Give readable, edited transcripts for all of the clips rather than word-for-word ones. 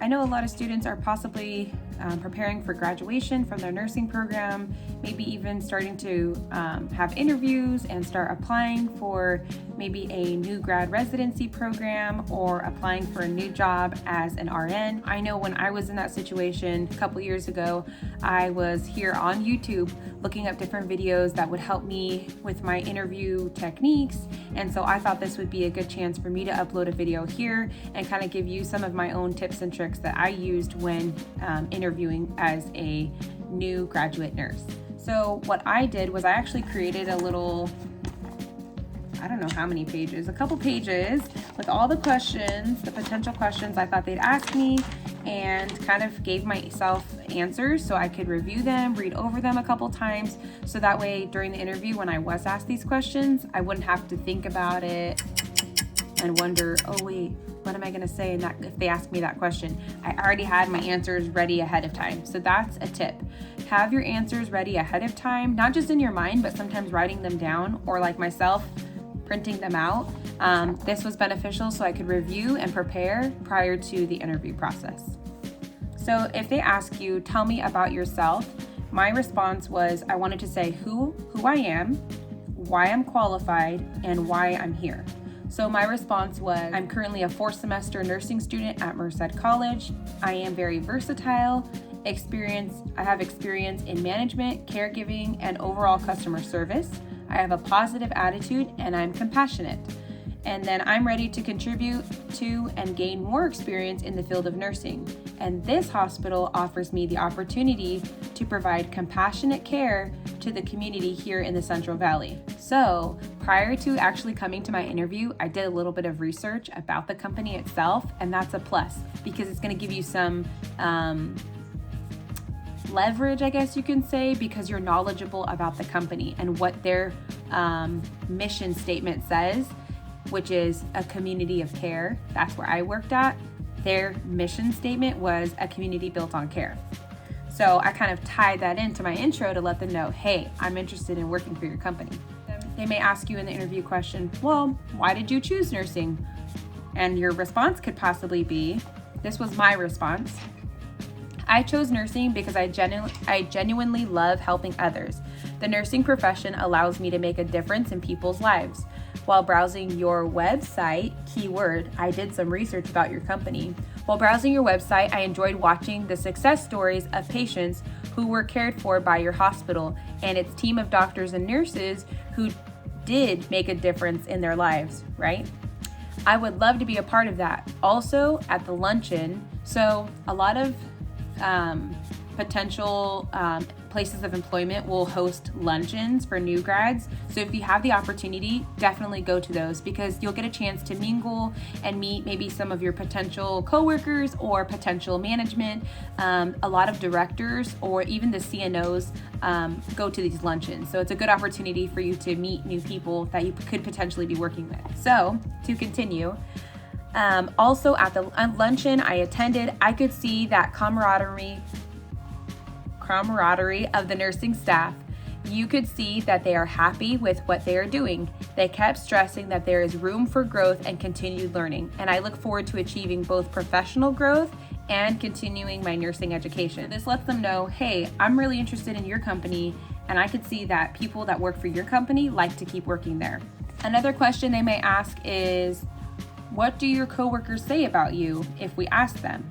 I know a lot of students are possibly preparing for graduation from their nursing program, maybe even starting to have interviews and start applying for maybe a new grad residency program or applying for a new job as an RN. I know when I was in that situation a couple years ago, I was here on YouTube looking up different videos that would help me with my interview techniques. And so I thought this would be a good chance for me to upload a video here and kind of give you some of my own tips and tricks that I used when interviewing as a new graduate nurse. So what I did was I actually created a little, I don't know how many pages, a couple pages with all the questions, the potential questions I thought they'd ask me, and kind of gave myself answers so I could review them, read over them a couple times, so that way during the interview when I was asked these questions, I wouldn't have to think about it and wonder, oh wait, what am I gonna say in that if they ask me that question? I already had my answers ready ahead of time. So that's a tip. Have your answers ready ahead of time, not just in your mind, but sometimes writing them down, or like myself, printing them out. This was beneficial so I could review and prepare prior to the interview process. So if they ask you, tell me about yourself, my response was I wanted to say who I am, why I'm qualified, and why I'm here. So my response was, I'm currently a 4th semester nursing student at Merced College. I am very versatile, I have experience in management, caregiving, and overall customer service. I have a positive attitude and I'm compassionate. And then I'm ready to contribute to and gain more experience in the field of nursing. And this hospital offers me the opportunity to provide compassionate care to the community here in the Central Valley. So prior to actually coming to my interview, I did a little bit of research about the company itself, and that's a plus because it's going to give you some leverage, I guess you can say, because you're knowledgeable about the company and what their mission statement says, which is a community of care. That's where I worked at. Their mission statement was a community built on care. So I kind of tied that into my intro to let them know, hey, I'm interested in working for your company. They may ask you in the interview question, well, why did you choose nursing? And your response could possibly be, this was my response, I chose nursing because I genuinely love helping others. The nursing profession allows me to make a difference in people's lives. While browsing your website, keyword, I did some research about your company. While browsing your website, I enjoyed watching the success stories of patients who were cared for by your hospital and its team of doctors and nurses who did make a difference in their lives, right? I would love to be a part of that. Also at the luncheon, so a lot of potential places of employment will host luncheons for new grads. So if you have the opportunity, definitely go to those because you'll get a chance to mingle and meet maybe some of your potential coworkers or potential management. A lot of directors or even the CNOs go to these luncheons. So it's a good opportunity for you to meet new people that you could potentially be working with. So to continue, also at the luncheon I attended, I could see that camaraderie of the nursing staff. You could see that they are happy with what they are doing. They kept stressing that there is room for growth and continued learning, and I look forward to achieving both professional growth and continuing my nursing education. This lets them know, hey, I'm really interested in your company, and I could see that people that work for your company like to keep working there. Another question they may ask is, what do your coworkers say about you if we ask them?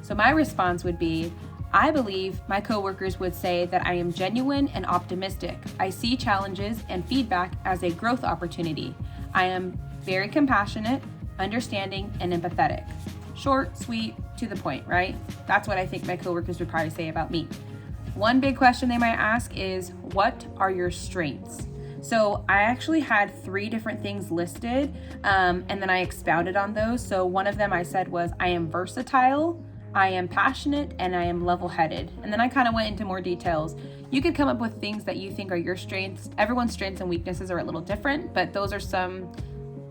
So my response would be, I believe my coworkers would say that I am genuine and optimistic. I see challenges and feedback as a growth opportunity. I am very compassionate, understanding, and empathetic. Short, sweet, to the point, right? That's what I think my coworkers would probably say about me. One big question they might ask is, what are your strengths? So I actually had 3 different things listed, and then I expounded on those. So one of them I said was, I am versatile, I am passionate, and I am level-headed. And then I kind of went into more details. You could come up with things that you think are your strengths. Everyone's strengths and weaknesses are a little different, but those are some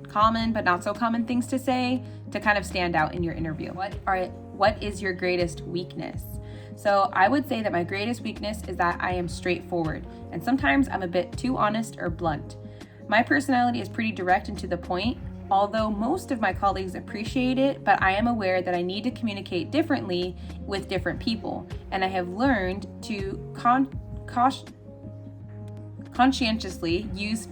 common but not so common things to say to kind of stand out in your interview. What is your greatest weakness? So I would say that my greatest weakness is that I am straightforward, and sometimes I'm a bit too honest or blunt. My personality is pretty direct and to the point, Although most of my colleagues appreciate it, but I am aware that I need to communicate differently with different people, and I have learned to conscientiously use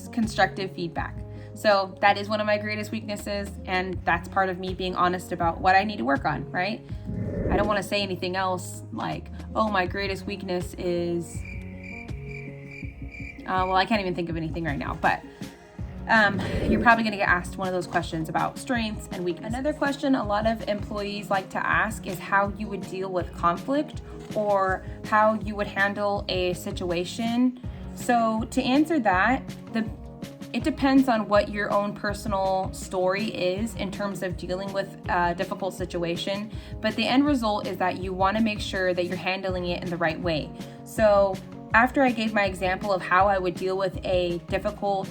constructive feedback. So that is one of my greatest weaknesses, and that's part of me being honest about what I need to work on, right? I don't want to say anything else like, oh, my greatest weakness is, well, I can't even think of anything right now, but you're probably going to get asked one of those questions about strengths and weaknesses. Another question a lot of employees like to ask is how you would deal with conflict or how you would handle a situation. So to answer that, it depends on what your own personal story is in terms of dealing with a difficult situation, but the end result is that you want to make sure that you're handling it in the right way. So after I gave my example of how I would deal with a difficult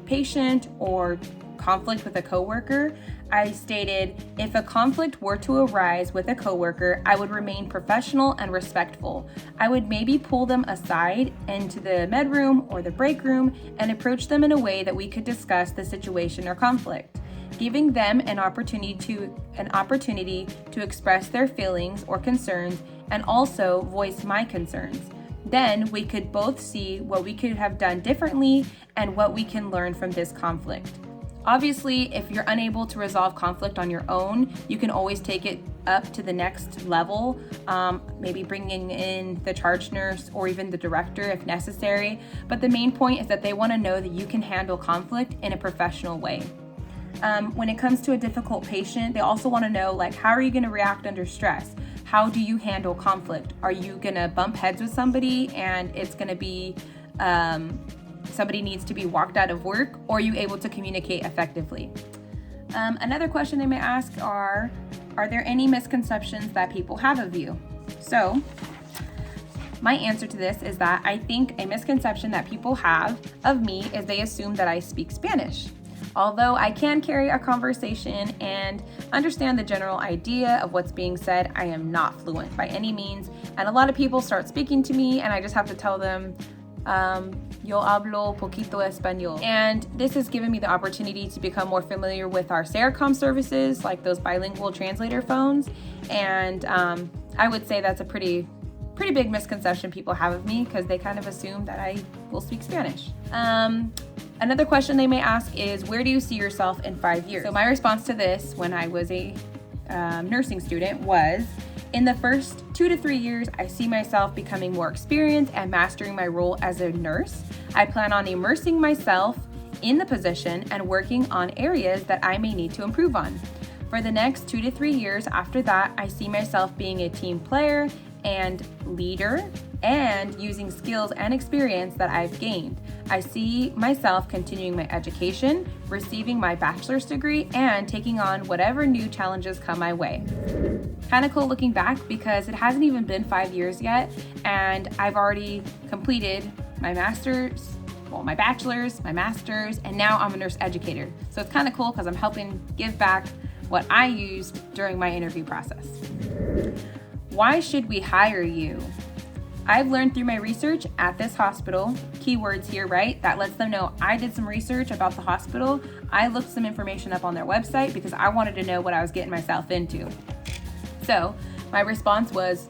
patient or conflict with a coworker, I stated, if a conflict were to arise with a coworker, I would remain professional and respectful. I would maybe pull them aside into the med room or the break room and approach them in a way that we could discuss the situation or conflict, giving them an opportunity to express their feelings or concerns and also voice my concerns. Then we could both see what we could have done differently and what we can learn from this conflict. Obviously, if you're unable to resolve conflict on your own, you can always take it up to the next level, maybe bringing in the charge nurse or even the director if necessary. But the main point is that they want to know that you can handle conflict in a professional way. When it comes to a difficult patient, they also want to know, like, how are you going to react under stress? How do you handle conflict? Are you going to bump heads with somebody and it's going to be somebody needs to be walked out of work, or are you able to communicate effectively? Another question they may ask are there any misconceptions that people have of you? So my answer to this is that I think a misconception that people have of me is they assume that I speak Spanish. Although I can carry a conversation and understand the general idea of what's being said, I am not fluent by any means. And a lot of people start speaking to me and I just have to tell them, yo hablo poquito español. And this has given me the opportunity to become more familiar with our Sericom services, like those bilingual translator phones. And I would say that's a pretty big misconception people have of me, because they kind of assume that I will speak Spanish. Another question they may ask is, where do you see yourself in 5 years? So my response to this when I was a nursing student was, in the first 2 to 3 years, I see myself becoming more experienced and mastering my role as a nurse. I plan on immersing myself in the position and working on areas that I may need to improve on. For the next 2 to 3 years after that, I see myself being a team player and leader and using skills and experience that I've gained. I see myself continuing my education, receiving my bachelor's degree, and taking on whatever new challenges come my way. Kind of cool looking back, because it hasn't even been 5 years yet, and I've already completed my master's, my bachelor's, my master's, and now I'm a nurse educator. So it's kind of cool because I'm helping give back what I used during my interview process. Why should we hire you? I've learned through my research at this hospital, keywords here, right? That lets them know I did some research about the hospital. I looked some information up on their website because I wanted to know what I was getting myself into. So my response was,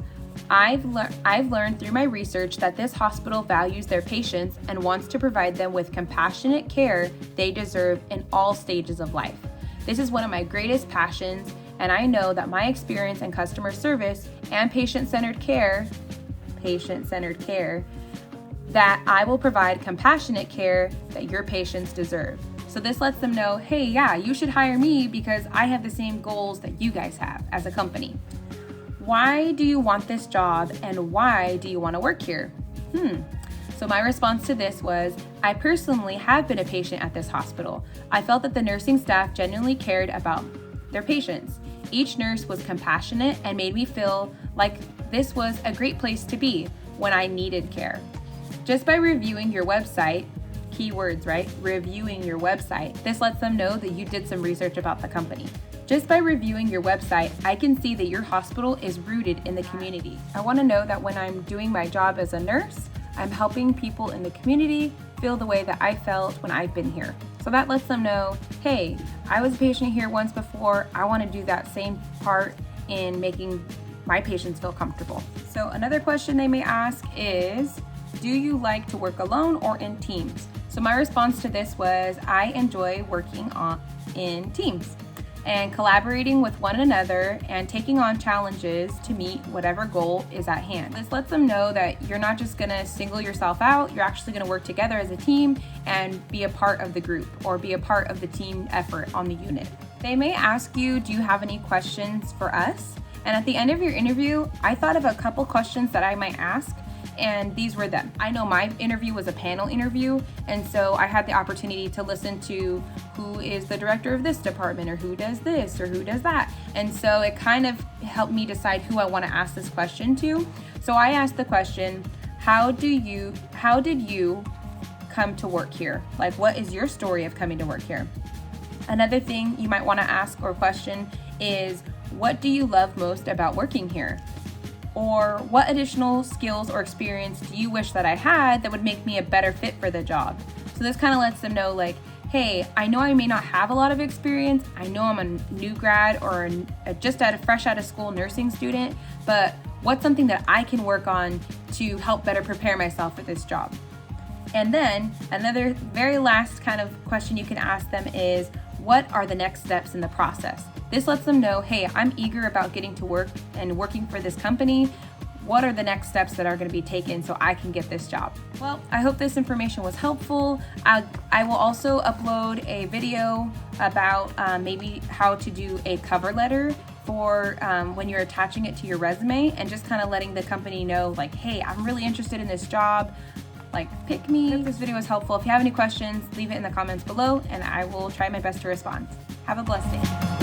I've learned through my research that this hospital values their patients and wants to provide them with compassionate care they deserve in all stages of life. This is one of my greatest passions, and I know that my experience in customer service and patient-centered care, that I will provide compassionate care that your patients deserve. So this lets them know, hey, yeah, you should hire me because I have the same goals that you guys have as a company. Why do you want this job and why do you want to work here? So my response to this was, I personally have been a patient at this hospital. I felt that the nursing staff genuinely cared about their patients. Each nurse was compassionate and made me feel like this was a great place to be when I needed care. Just by reviewing your website, keywords, right? Reviewing your website, this lets them know that you did some research about the company. Just by reviewing your website, I can see that your hospital is rooted in the community. I want to know that when I'm doing my job as a nurse, I'm helping people in the community feel the way that I felt when I've been here. So So that lets them know, hey, I was a patient here once before. I want to do that same part in making my patients feel comfortable. So another question they may ask is, do you like to work alone or in teams? So my response to this was, I enjoy working in teams and collaborating with one another and taking on challenges to meet whatever goal is at hand. This lets them know that you're not just gonna single yourself out, you're actually gonna work together as a team and be a part of the group or be a part of the team effort on the unit. They may ask you, do you have any questions for us? And at the end of your interview, I thought of a couple questions that I might ask, and these were them. I know my interview was a panel interview, and so I had the opportunity to listen to who is the director of this department, or who does this, or who does that. And so it kind of helped me decide who I want to ask this question to. So I asked the question, how did you come to work here? Like, what is your story of coming to work here? Another thing you might want to ask or question is, what do you love most about working here? Or what additional skills or experience do you wish that I had that would make me a better fit for the job? So this kind of lets them know, like, hey, I know I may not have a lot of experience. I know I'm a new grad or just fresh out of school nursing student, but what's something that I can work on to help better prepare myself for this job? And then another very last kind of question you can ask them is, what are the next steps in the process? This lets them know, hey, I'm eager about getting to work and working for this company. What are the next steps that are going to be taken so I can get this job? Well, I hope this information was helpful. I will also upload a video about maybe how to do a cover letter for when you're attaching it to your resume, and just kind of letting the company know, like, hey, I'm really interested in this job. Like, pick me. If this video was helpful, if you have any questions, leave it in the comments below and I will try my best to respond. Have a blessed day.